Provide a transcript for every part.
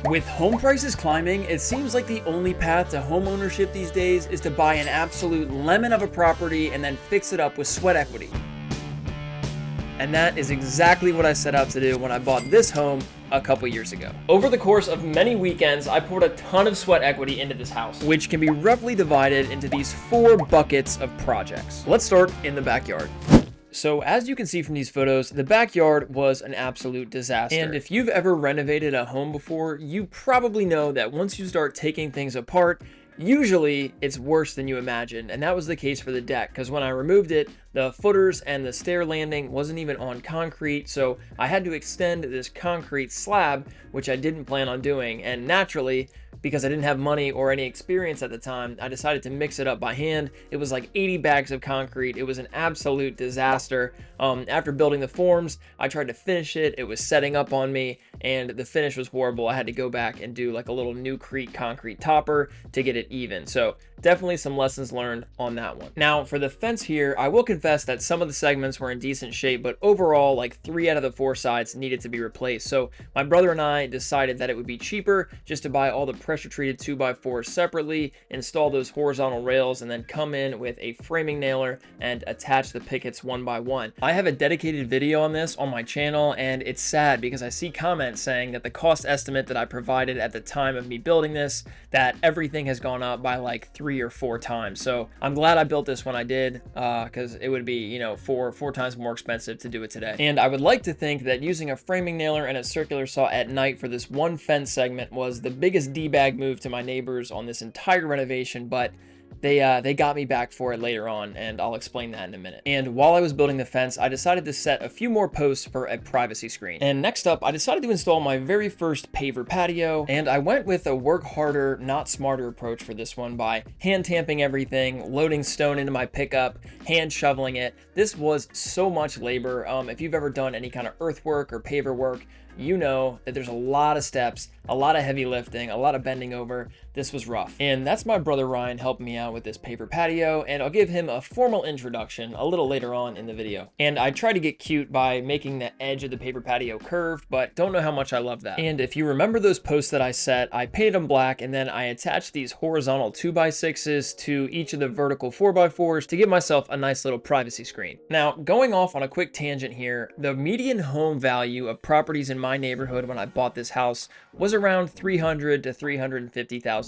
With home prices climbing, it seems like the only path to home ownership these days is to buy an absolute lemon of a property and then fix it up with sweat equity. And that is exactly what I set out to do when I bought this home a couple years ago. Over the course of many weekends, I poured a ton of sweat equity into this house, which can be roughly divided into these 4 buckets of projects. Let's start in the backyard. So as you can see from these photos, the backyard was an absolute disaster. And if you've ever renovated a home before, you probably know that once you start taking things apart, usually it's worse than you imagine. And that was the case for the deck, because when I removed it, the footers and the stair landing wasn't even on concrete, so I had to extend this concrete slab, which I didn't plan on doing. And naturally, because I didn't have money or any experience at the time, I decided to mix it up by hand. It was like 80 bags of concrete. It was an absolute disaster. After building the forms, I tried to finish it. It was setting up on me, and the finish was horrible. I had to go back and do like a little Newcrete concrete topper to get it even. So definitely some lessons learned on that one. Now for the fence here, I will confess that some of the segments were in decent shape, but overall like 3 out of the 4 sides needed to be replaced. So my brother and I decided that it would be cheaper just to buy all the pressure treated 2x4s separately, install those horizontal rails, and then come in with a framing nailer and attach the pickets one by one. I have a dedicated video on this on my channel, and it's sad because I see comments saying that the cost estimate that I provided at the time of me building this, that everything has gone up by like 3 or 4 times. So I'm glad I built this when I did, because it would be, you know, four times more expensive to do it today. And I would like to think that using a framing nailer and a circular saw at night for this one fence segment was the biggest D-bag move to my neighbors on this entire renovation, but they got me back for it later on, and I'll explain that in a minute. And while I was building the fence, I decided to set a few more posts for a privacy screen. And next up, I decided to install my very first paver patio, and I went with a work harder, not smarter approach for this one by hand tamping everything, loading stone into my pickup, hand shoveling it. This was so much labor. If you've ever done any kind of earthwork or paver work, you know that there's a lot of steps, a lot of heavy lifting, a lot of bending over. This was rough. And that's my brother Ryan helping me out with this paver patio, and I'll give him a formal introduction a little later on in the video. And I tried to get cute by making the edge of the paver patio curved, but don't know how much I love that. And if you remember those posts that I set, I painted them black, and then I attached these horizontal 2x6s to each of the vertical 4x4s to give myself a nice little privacy screen. Now, going off on a quick tangent here, the median home value of properties in my neighborhood when I bought this house was around $300,000 to $350,000.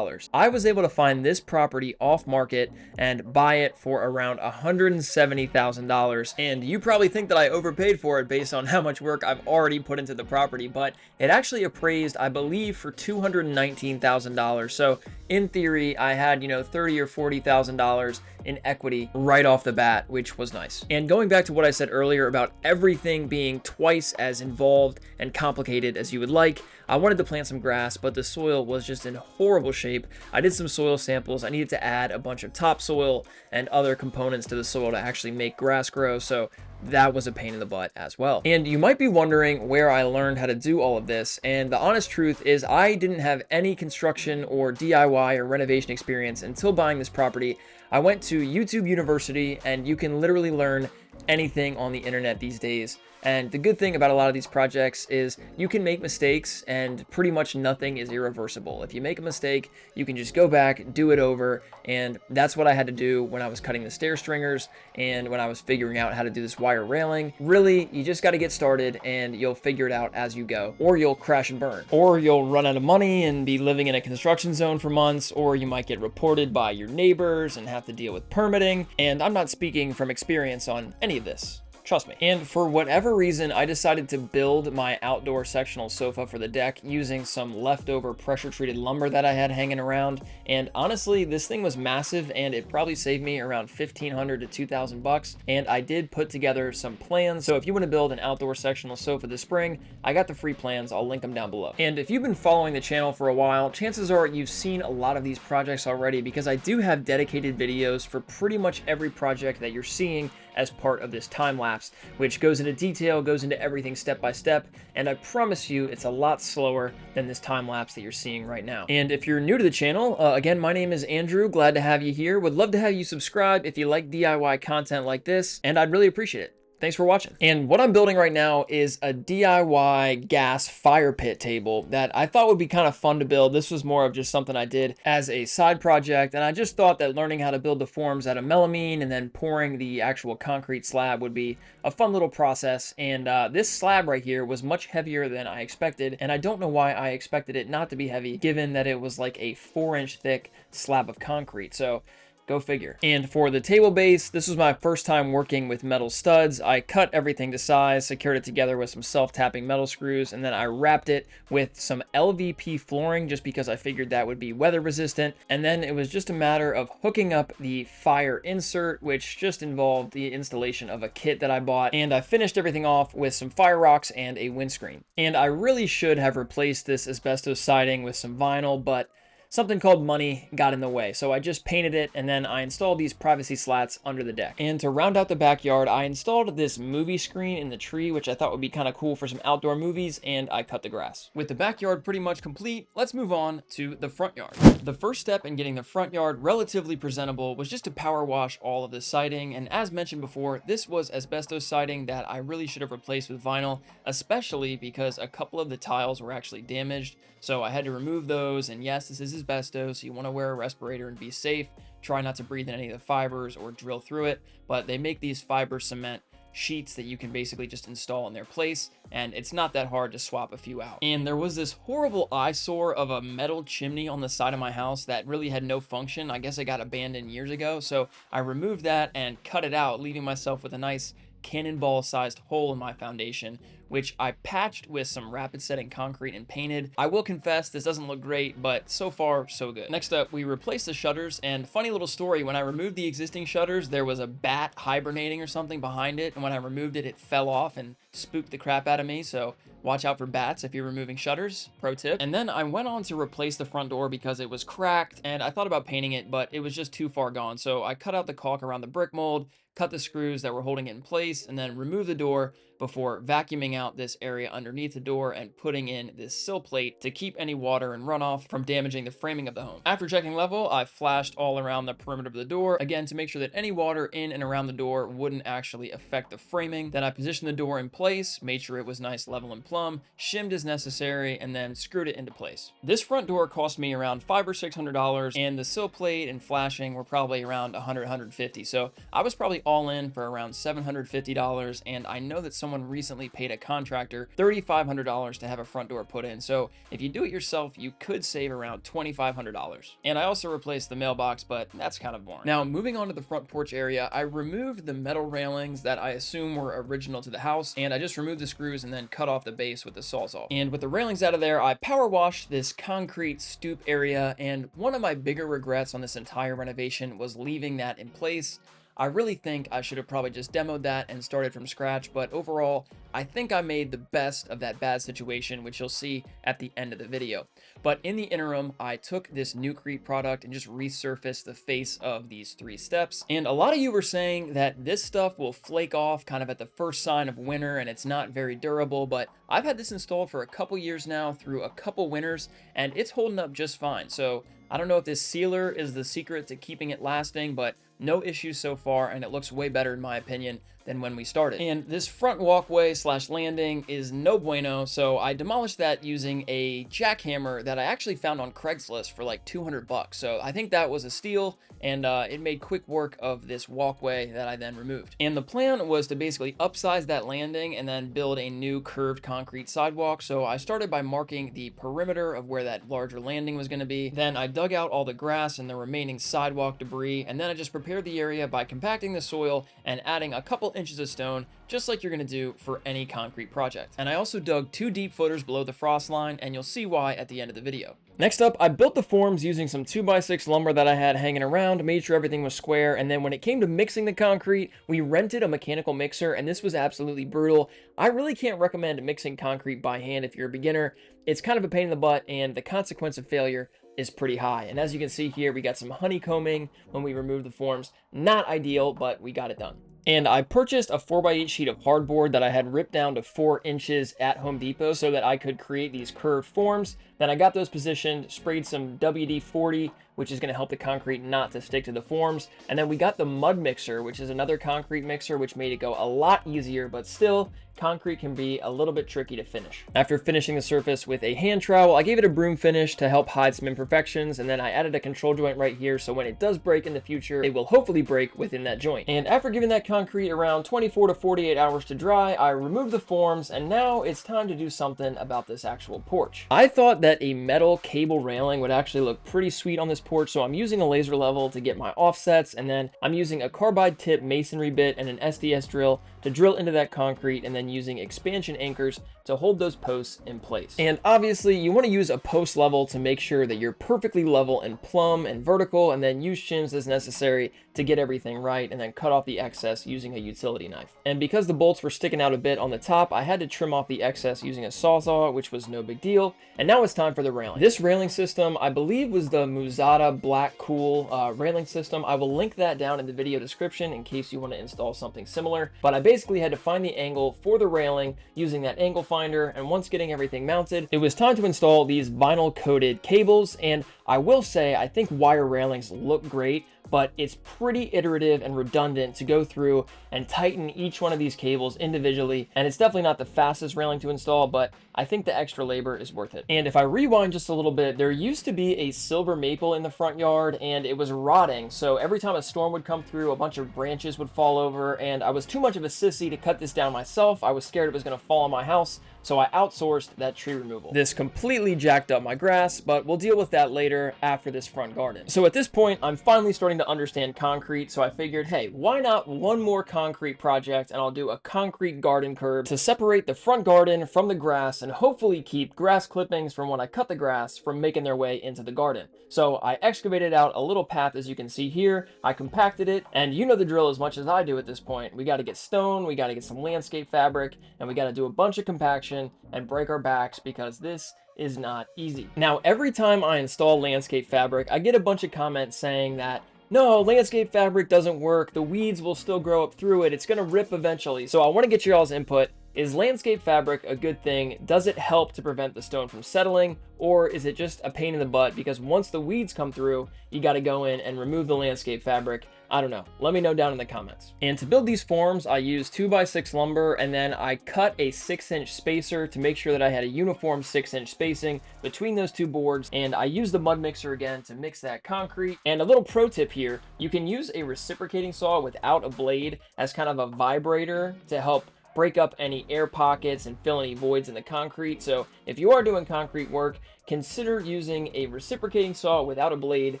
I was able to find this property off market and buy it for around $170,000. And you probably think that I overpaid for it based on how much work I've already put into the property, but it actually appraised, I believe, for $219,000. So in theory, I had, you know, $30,000 or $40,000 in equity right off the bat, which was nice. And going back to what I said earlier about everything being twice as involved and complicated as you would like, I wanted to plant some grass, but the soil was just in horrible shape. I did some soil samples. I needed to add a bunch of topsoil and other components to the soil to actually make grass grow, so that was a pain in the butt as well. And you might be wondering where I learned how to do all of this, and the honest truth is I didn't have any construction or DIY or renovation experience until buying this property. I went to YouTube University, and you can literally learn anything on the internet these days. And the good thing about a lot of these projects is you can make mistakes, and pretty much nothing is irreversible. If you make a mistake, you can just go back, do it over, and that's what I had to do when I was cutting the stair stringers and when I was figuring out how to do this wire railing. Really, you just got to get started, and you'll figure it out as you go, or you'll crash and burn, or you'll run out of money and be living in a construction zone for months, or you might get reported by your neighbors and have to deal with permitting. And I'm not speaking from experience on any of this. Trust me. And for whatever reason, I decided to build my outdoor sectional sofa for the deck using some leftover pressure treated lumber that I had hanging around. And honestly, this thing was massive, and it probably saved me around $1,500 to $2,000. And I did put together some plans. So if you want to build an outdoor sectional sofa this spring, I got the free plans. I'll link them down below. And if you've been following the channel for a while, chances are you've seen a lot of these projects already, because I do have dedicated videos for pretty much every project that you're seeing as part of this time lapse, which goes into detail, goes into everything step by step, and I promise you it's a lot slower than this time lapse that you're seeing right now. And if you're new to the channel, again, my name is Andrew, glad to have you here. Would love to have you subscribe if you like DIY content like this, and I'd really appreciate it. Thanks for watching. And what I'm building right now is a DIY gas fire pit table that I thought would be kind of fun to build. This was more of just something I did as a side project, and I just thought that learning how to build the forms out of melamine and then pouring the actual concrete slab would be a fun little process. And this slab right here was much heavier than I expected, and I don't know why I expected it not to be heavy, given that it was like a 4-inch thick slab of concrete. So go figure. And for the table base, this was my first time working with metal studs. I cut everything to size, secured it together with some self-tapping metal screws, and then I wrapped it with some LVP flooring just because I figured that would be weather resistant. And then it was just a matter of hooking up the fire insert, which just involved the installation of a kit that I bought. And I finished everything off with some fire rocks and a windscreen. And I really should have replaced this asbestos siding with some vinyl, but something called money got in the way, so I just painted it, and then I installed these privacy slats under the deck. And to round out the backyard, I installed this movie screen in the tree, which I thought would be kind of cool for some outdoor movies, and I cut the grass. With the backyard pretty much complete, let's move on to the front yard. The first step in getting the front yard relatively presentable was just to power wash all of the siding, and as mentioned before, this was asbestos siding that I really should have replaced with vinyl, especially because a couple of the tiles were actually damaged, so I had to remove those. And yes, this is asbestos, so you want to wear a respirator and be safe. Try not to breathe in any of the fibers or drill through it, but they make these fiber cement sheets that you can basically just install in their place, and it's not that hard to swap a few out. And there was this horrible eyesore of a metal chimney on the side of my house that really had no function. I guess it got abandoned years ago, so I removed that and cut it out, leaving myself with a nice cannonball sized hole in my foundation, which I patched with some rapid setting concrete and painted. I will confess, this doesn't look great, but so far so good. Next up, we replaced the shutters, and funny little story, when I removed the existing shutters, there was a bat hibernating or something behind it, and when I removed it, it fell off and spooked the crap out of me, so watch out for bats if you're removing shutters, pro tip. And then I went on to replace the front door because it was cracked, and I thought about painting it, but it was just too far gone, so I cut out the caulk around the brick mold, cut the screws that were holding it in place, and then removed the door before vacuuming out this area underneath the door and putting in this sill plate to keep any water and runoff from damaging the framing of the home. After checking level, I flashed all around the perimeter of the door, again to make sure that any water in and around the door wouldn't actually affect the framing. Then I positioned the door in place, made sure it was nice, level, and plumb, shimmed as necessary, and then screwed it into place. This front door cost me around $500 or $600, and the sill plate and flashing were probably around $100, $150. So I was probably all in for around $750, and I know that someone recently paid a contractor $3,500 to have a front door put in. So if you do it yourself, you could save around $2,500. And I also replaced the mailbox, but that's kind of boring. Now, moving on to the front porch area, I removed the metal railings that I assume were original to the house, and I just removed the screws and then cut off the base with the Sawzall. And with the railings out of there, I power washed this concrete stoop area, and one of my bigger regrets on this entire renovation was leaving that in place. I really think I should have probably just demoed that and started from scratch, but overall, I think I made the best of that bad situation, which you'll see at the end of the video. But in the interim, I took this Nucrete product and just resurfaced the face of these 3 steps. And a lot of you were saying that this stuff will flake off kind of at the first sign of winter and it's not very durable, but I've had this installed for a couple years now through a couple winters, and it's holding up just fine. So I don't know if this sealer is the secret to keeping it lasting, but no issues so far, and it looks way better in my opinion than when we started. And this front walkway / landing is no bueno, so I demolished that using a jackhammer that I actually found on Craigslist for like $200. So I think that was a steal, and it made quick work of this walkway that I then removed. And the plan was to basically upsize that landing and then build a new curved concrete sidewalk. So I started by marking the perimeter of where that larger landing was going to be. Then I dug out all the grass and the remaining sidewalk debris, and then I just prepared the area by compacting the soil and adding a couple inches of stone, just like you're going to do for any concrete project. And I also dug 2 deep footers below the frost line, and you'll see why at the end of the video. Next up, I built the forms using some 2x6 lumber that I had hanging around, made sure everything was square, and then when it came to mixing the concrete, we rented a mechanical mixer, and this was absolutely brutal. I really can't recommend mixing concrete by hand if you're a beginner. It's kind of a pain in the butt, and the consequence of failure is pretty high. And as you can see here, we got some honeycombing when we removed the forms. Not ideal, but we got it done. And I purchased a 4x8 sheet of hardboard that I had ripped down to 4 inches at Home Depot so that I could create these curved forms. Then I got those positioned, sprayed some WD-40, which is going to help the concrete not to stick to the forms. And then we got the mud mixer, which is another concrete mixer, which made it go a lot easier, but still, concrete can be a little bit tricky to finish. After finishing the surface with a hand trowel, I gave it a broom finish to help hide some imperfections, and then I added a control joint right here so when it does break in the future, it will hopefully break within that joint. And after giving that concrete around 24 to 48 hours to dry, I removed the forms, and now it's time to do something about this actual porch. I thought that a metal cable railing would actually look pretty sweet on this porch, so I'm using a laser level to get my offsets, and then I'm using a carbide tip masonry bit and an SDS drill to drill into that concrete, and then using expansion anchors to hold those posts in place. And obviously you want to use a post level to make sure that you're perfectly level and plumb and vertical, and then use shims as necessary to get everything right, and then cut off the excess using a utility knife. And because the bolts were sticking out a bit on the top, I had to trim off the excess using a sawzall, which was no big deal. And now it's time for the railing. This railing system, I believe, was the Muzada Black Cool railing system. I will link that down in the video description in case you want to install something similar. But I basically had to find the angle for the railing using that angle finder, and once getting everything mounted, it was time to install these vinyl coated cables. And I will say, I think wire railings look great, but it's pretty iterative and redundant to go through and tighten each one of these cables individually, and it's definitely not the fastest railing to install, but I think the extra labor is worth it. And if I rewind just a little bit, there used to be a silver maple in the front yard, and it was rotting, so every time a storm would come through, a bunch of branches would fall over, and I was too much of a sissy to cut this down myself. I was scared it was going to fall on my house, so I outsourced that tree removal. This completely jacked up my grass, but we'll deal with that later after this front garden. So at this point, I'm finally starting to understand concrete, so I figured, hey, why not one more concrete project, and I'll do a concrete garden curb to separate the front garden from the grass and hopefully keep grass clippings from when I cut the grass from making their way into the garden. So I excavated out a little path, as you can see here. I compacted it, and you know the drill as much as I do at this point. We got to get stone, we got to get some landscape fabric, and we got to do a bunch of compaction and break our backs, because this is not easy. Now, every time I install landscape fabric, I get a bunch of comments saying that, no, landscape fabric doesn't work, the weeds will still grow up through it, it's gonna rip eventually. So I want to get your all's input. Is landscape fabric a good thing? Does it help to prevent the stone from settling? Or is it just a pain in the butt because once the weeds come through, you got to go in and remove the landscape fabric? I don't know. Let me know down in the comments. And to build these forms, I used 2x6 lumber, and then I cut a 6-inch spacer to make sure that I had a uniform 6-inch spacing between those two boards. And I used the mud mixer again to mix that concrete. And a little pro tip here, you can use a reciprocating saw without a blade as kind of a vibrator to help break up any air pockets and fill any voids in the concrete. So if you are doing concrete work, consider using a reciprocating saw without a blade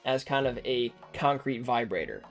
as kind of a concrete vibrator.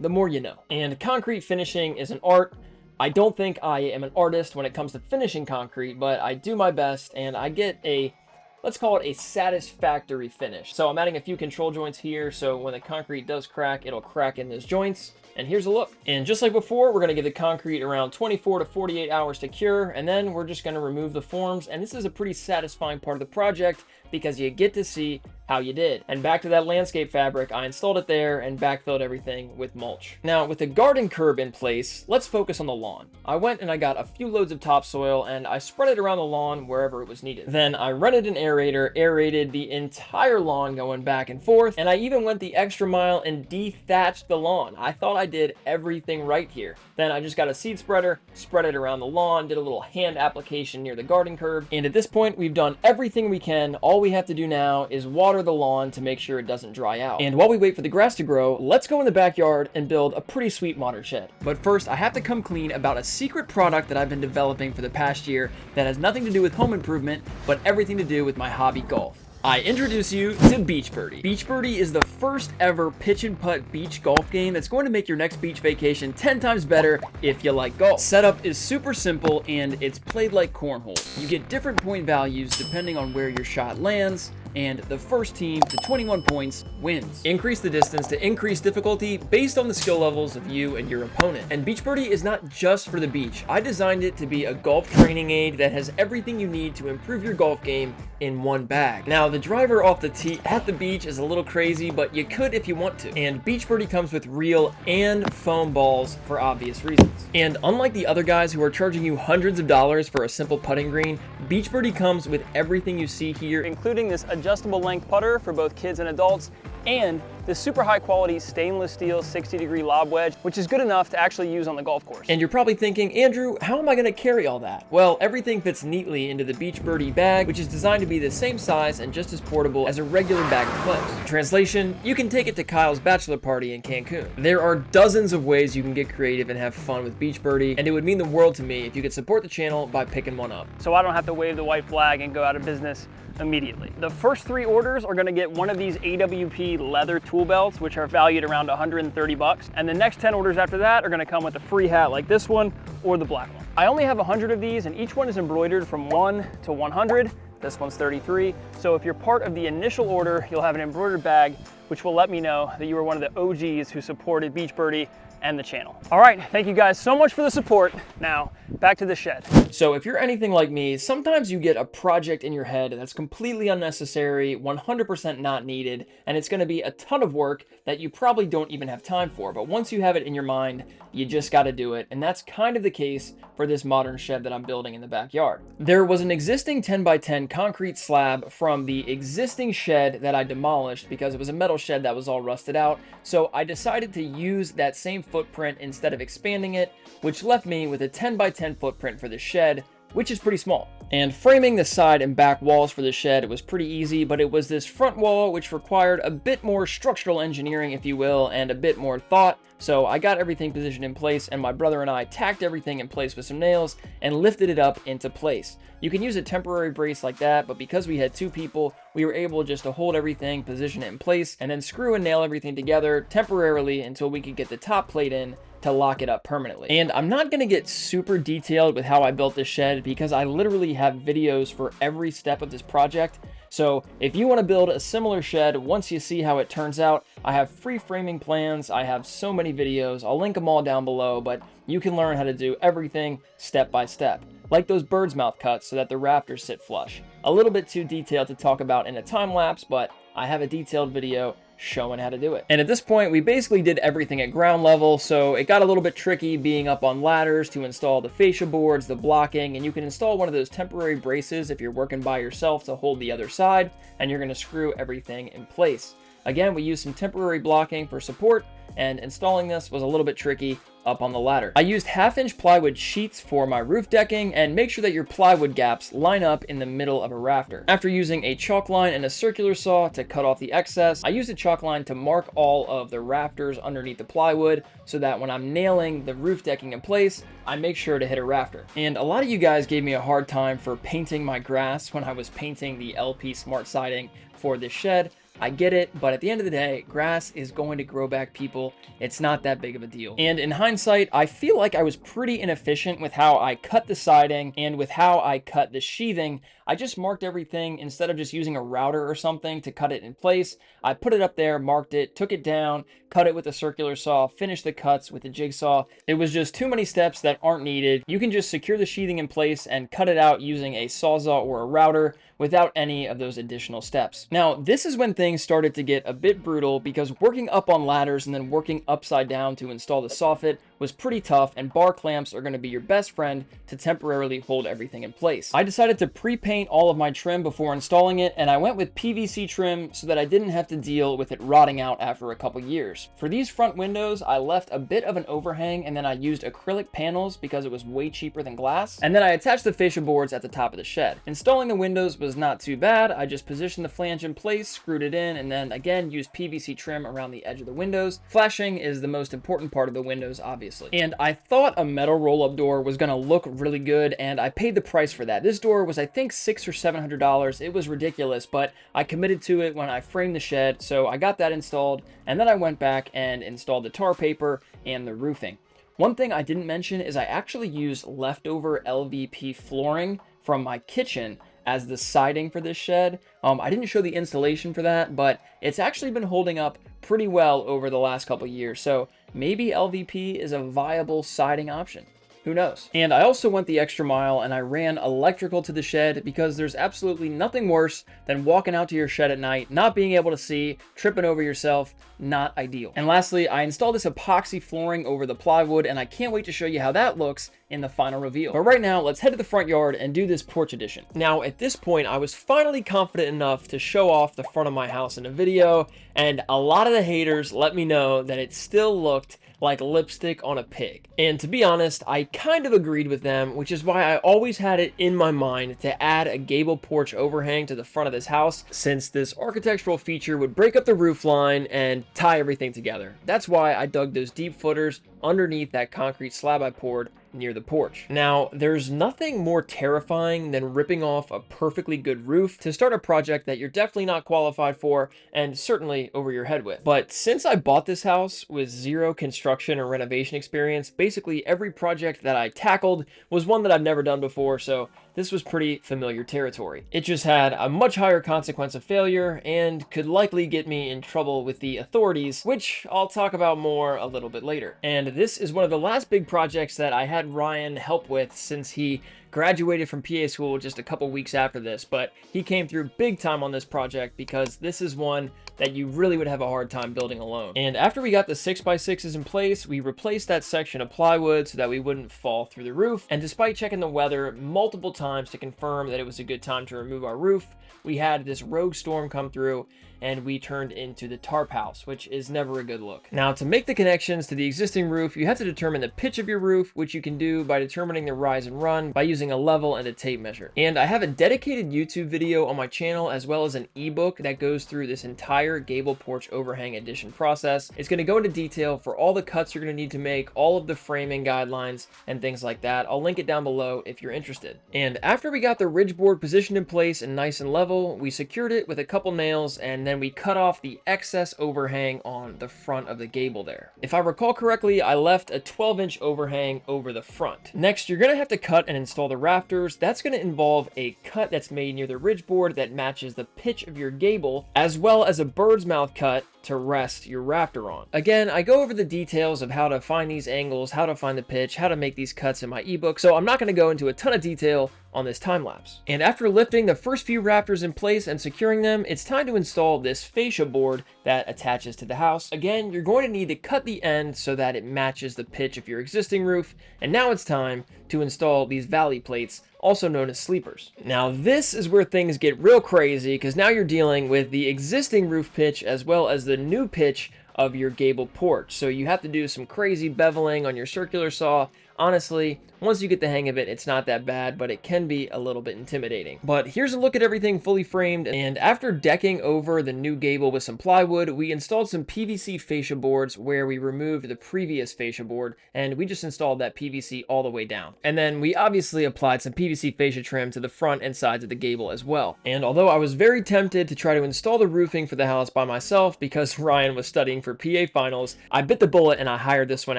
The more you know. And concrete finishing is an art. I don't think I am an artist when it comes to finishing concrete, but I do my best, and I get a, let's call it a satisfactory finish. So I'm adding a few control joints here, so when the concrete does crack, it'll crack in those joints. And here's a look. And just like before, we're gonna give the concrete around 24 to 48 hours to cure, and then we're just gonna remove the forms. And this is a pretty satisfying part of the project because you get to see how you did. And back to that landscape fabric, I installed it there and backfilled everything with mulch. Now, with the garden curb in place, let's focus on the lawn. I went and I got a few loads of topsoil and I spread it around the lawn wherever it was needed. Then I rented an aerator, aerated the entire lawn going back and forth, and I even went the extra mile and dethatched the lawn. I thought I did everything right here. Then I just got a seed spreader, spread it around the lawn, did a little hand application near the garden curb, and at this point, we've done everything we can. All we have to do now is water the lawn to make sure it doesn't dry out. And while we wait for the grass to grow, let's go in the backyard and build a pretty sweet modern shed. But first, I have to come clean about a secret product that I've been developing for the past year that has nothing to do with home improvement, but everything to do with my hobby, golf. I introduce you to Beach Birdie. Beach Birdie is the first ever pitch and putt beach golf game that's going to make your next beach vacation 10 times better if you like golf. Setup is super simple and it's played like cornhole. You get different point values depending on where your shot lands, and the first team to 21 points wins. Increase the distance to increase difficulty based on the skill levels of you and your opponent. And Beach Birdie is not just for the beach. I designed it to be a golf training aid that has everything you need to improve your golf game in one bag. Now, the driver off the tee at the beach is a little crazy, but you could if you want to. And Beach Birdie comes with real and foam balls for obvious reasons. And unlike the other guys who are charging you hundreds of dollars for a simple putting green, Beach Birdie comes with everything you see here, including this adjustable length putter for both kids and adults, and this super high quality stainless steel 60-degree lob wedge, which is good enough to actually use on the golf course. And you're probably thinking, Andrew, how am I going to carry all that? Well, everything fits neatly into the Beach Birdie bag, which is designed to be the same size and just as portable as a regular bag of clips. Translation, you can take it to Kyle's bachelor party in Cancun. There are dozens of ways you can get creative and have fun with Beach Birdie, and it would mean the world to me if you could support the channel by picking one up, so I don't have to wave the white flag and go out of business immediately. The first 3 orders are going to get one of these AWP leather tool belts, which are valued around 130 bucks. And the next 10 orders after that are going to come with a free hat like this one or the black one. I only have 100 of these, and each one is embroidered from 1 to 100. This one's 33. So if you're part of the initial order, you'll have an embroidered bag, which will let me know that you were one of the OGs who supported Beach Birdie and the channel. All right, thank you guys so much for the support. Now, back to the shed. So if you're anything like me, sometimes you get a project in your head that's completely unnecessary, 100% not needed, and it's gonna be a ton of work that you probably don't even have time for. But once you have it in your mind, you just gotta do it. And that's kind of the case for this modern shed that I'm building in the backyard. There was an existing 10 by 10 concrete slab from the existing shed that I demolished because it was a metal shed that was all rusted out. So I decided to use that same footprint instead of expanding it, which left me with a 10 by 10 footprint for the shed, which is pretty small. And framing the side and back walls for the shed was pretty easy, but it was this front wall which required a bit more structural engineering, if you will, and a bit more thought. So I got everything positioned in place, and my brother and I tacked everything in place with some nails and lifted it up into place. You can use a temporary brace like that, but because we had 2 people, we were able just to hold everything, position it in place, and then screw and nail everything together temporarily until we could get the top plate in to lock it up permanently. And I'm not going to get super detailed with how I built this shed because I literally have videos for every step of this project. So if you want to build a similar shed, once you see how it turns out, I have free framing plans. I have so many videos. I'll link them all down below, but you can learn how to do everything step by step, like those bird's mouth cuts so that the rafters sit flush. A little bit too detailed to talk about in a time lapse, but I have a detailed video showing how to do it. And at this point, we basically did everything at ground level, so it got a little bit tricky being up on ladders to install the fascia boards, the blocking, and you can install one of those temporary braces if you're working by yourself to hold the other side, and you're gonna screw everything in place. Again, we used some temporary blocking for support, and installing this was a little bit tricky up on the ladder. I used 1/2-inch plywood sheets for my roof decking, and make sure that your plywood gaps line up in the middle of a rafter. After using a chalk line and a circular saw to cut off the excess, I used a chalk line to mark all of the rafters underneath the plywood so that when I'm nailing the roof decking in place, I make sure to hit a rafter. And a lot of you guys gave me a hard time for painting my grass when I was painting the LP Smart Siding for this shed. I get it, but at the end of the day, grass is going to grow back, people. It's not that big of a deal. And in hindsight, I feel like I was pretty inefficient with how I cut the siding and with how I cut the sheathing. I just marked everything instead of just using a router or something to cut it in place. I put it up there, marked it, took it down, cut it with a circular saw, finished the cuts with a jigsaw. It was just too many steps that aren't needed. You can just secure the sheathing in place and cut it out using a sawzall or a router without any of those additional steps. Now, this is when things started to get a bit brutal because working up on ladders and then working upside down to install the soffit was pretty tough, and bar clamps are going to be your best friend to temporarily hold everything in place. I decided to pre-paint all of my trim before installing it, and I went with PVC trim so that I didn't have to deal with it rotting out after a couple years. For these front windows, I left a bit of an overhang, and then I used acrylic panels because it was way cheaper than glass, and then I attached the fascia boards at the top of the shed. Installing the windows was not too bad. I just positioned the flange in place, screwed it in, and then again used PVC trim around the edge of the windows. Flashing is the most important part of the windows, obviously. And I thought a metal roll-up door was gonna look really good, and I paid the price for that. This door was, I think, $600 or $700. It was ridiculous, but I committed to it when I framed the shed, so I got that installed, and then I went back and installed the tar paper and the roofing. One thing I didn't mention is I actually used leftover LVP flooring from my kitchen as the siding for this shed. I didn't show the installation for that, but it's actually been holding up pretty well over the last couple years. So maybe LVP is a viable siding option. Who knows? And I also went the extra mile and I ran electrical to the shed because there's absolutely nothing worse than walking out to your shed at night, not being able to see, tripping over yourself. Not ideal. And lastly, I installed this epoxy flooring over the plywood, and I can't wait to show you how that looks in the final reveal. But right now, let's head to the front yard and do this porch edition. Now, at this point, I was finally confident enough to show off the front of my house in a video, and a lot of the haters let me know that it still looked like lipstick on a pig. And to be honest, I kind of agreed with them, which is why I always had it in my mind to add a gable porch overhang to the front of this house, since this architectural feature would break up the roof line and tie everything together. That's why I dug those deep footers underneath that concrete slab I poured near the porch. Now, there's nothing more terrifying than ripping off a perfectly good roof to start a project that you're definitely not qualified for and certainly over your head with. But since I bought this house with zero construction or renovation experience, basically every project that I tackled was one that I've never done before, so this was pretty familiar territory. It just had a much higher consequence of failure and could likely get me in trouble with the authorities, which I'll talk about more a little bit later. And this is one of the last big projects that I had Ryan help with since he graduated from PA school just a couple weeks after this, but he came through big time on this project because this is one that you really would have a hard time building alone. And after we got the 6x6s in place, we replaced that section of plywood so that we wouldn't fall through the roof. And despite checking the weather multiple times to confirm that it was a good time to remove our roof, we had this rogue storm come through and we turned into the tarp house, which is never a good look. Now, to make the connections to the existing roof, you have to determine the pitch of your roof, which you can do by determining the rise and run by using a level and a tape measure. And I have a dedicated YouTube video on my channel, as well as an ebook that goes through this entire gable porch overhang addition process. It's going to go into detail for all the cuts you're going to need to make, all of the framing guidelines and things like that. I'll link it down below if you're interested. And after we got the ridge board positioned in place and nice and level, we secured it with a couple nails, and then we cut off the excess overhang on the front of the gable there. If I recall correctly, I left a 12-inch overhang over the front. Next, you're going to have to cut and install the rafters. That's going to involve a cut that's made near the ridge board that matches the pitch of your gable, as well as a bird's mouth cut to rest your rafter on. Again, I go over the details of how to find these angles, how to find the pitch, how to make these cuts in my ebook, so I'm not going to go into a ton of detail on this time lapse. And after lifting the first few rafters in place and securing them, it's time to install this fascia board that attaches to the house. Again, you're going to need to cut the end so that it matches the pitch of your existing roof. And now it's time to install these valley plates, also known as sleepers. Now, this is where things get real crazy, because now you're dealing with the existing roof pitch as well as the new pitch of your gable porch. So you have to do some crazy beveling on your circular saw. Honestly, once you get the hang of it, it's not that bad, but it can be a little bit intimidating. But here's a look at everything fully framed, and after decking over the new gable with some plywood, we installed some PVC fascia boards where we removed the previous fascia board, and we just installed that PVC all the way down. And then we obviously applied some PVC fascia trim to the front and sides of the gable as well. And although I was very tempted to try to install the roofing for the house by myself because Ryan was studying for PA finals, I bit the bullet and I hired this one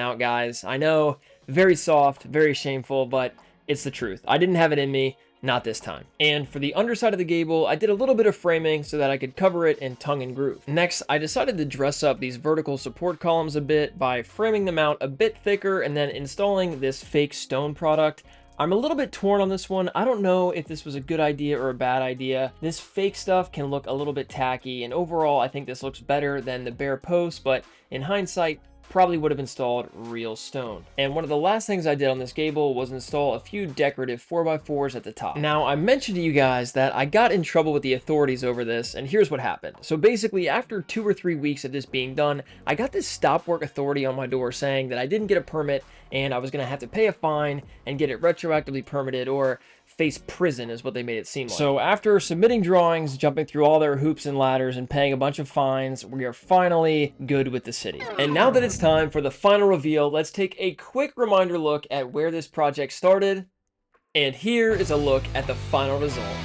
out, guys. I know, very soft, very shameful, but it's the truth. I didn't have it in me, not this time. And for the underside of the gable, I did a little bit of framing so that I could cover it in tongue and groove. Next, I decided to dress up these vertical support columns a bit by framing them out a bit thicker and then installing this fake stone product. I'm a little bit torn on this one. I don't know if this was a good idea or a bad idea. This fake stuff can look a little bit tacky, and overall I think this looks better than the bare posts, but in hindsight, probably would have installed real stone. And one of the last things I did on this gable was install a few decorative 4x4s at the top. Now, I mentioned to you guys that I got in trouble with the authorities over this, and here's what happened. So basically, after 2 or 3 weeks of this being done, I got this stop work authority on my door saying that I didn't get a permit and I was going to have to pay a fine and get it retroactively permitted, or face prison is what they made it seem like. So after submitting drawings, jumping through all their hoops and ladders, and paying a bunch of fines, we are finally good with the city. And now that it's time for the final reveal, let's take a quick reminder look at where this project started. And here is a look at the final result.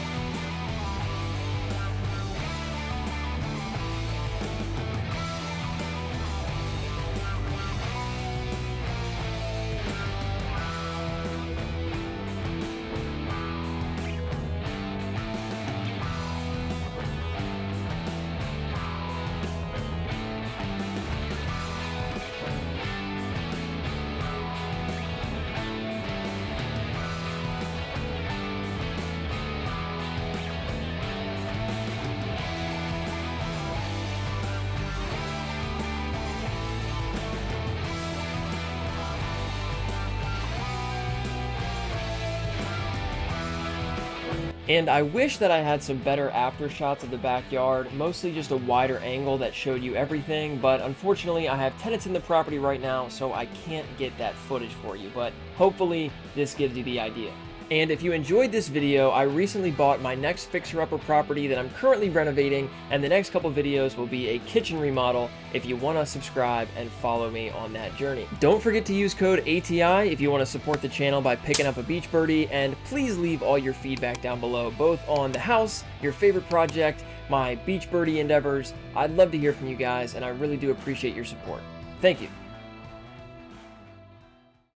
And I wish that I had some better after shots of the backyard, mostly just a wider angle that showed you everything, but unfortunately I have tenants in the property right now, so I can't get that footage for you, but hopefully this gives you the idea. And if you enjoyed this video, I recently bought my next fixer-upper property that I'm currently renovating, and the next couple videos will be a kitchen remodel if you want to subscribe and follow me on that journey. Don't forget to use code ATI if you want to support the channel by picking up a beach birdie, and please leave all your feedback down below, both on the house, your favorite project, my beach birdie endeavors. I'd love to hear from you guys, and I really do appreciate your support. Thank you.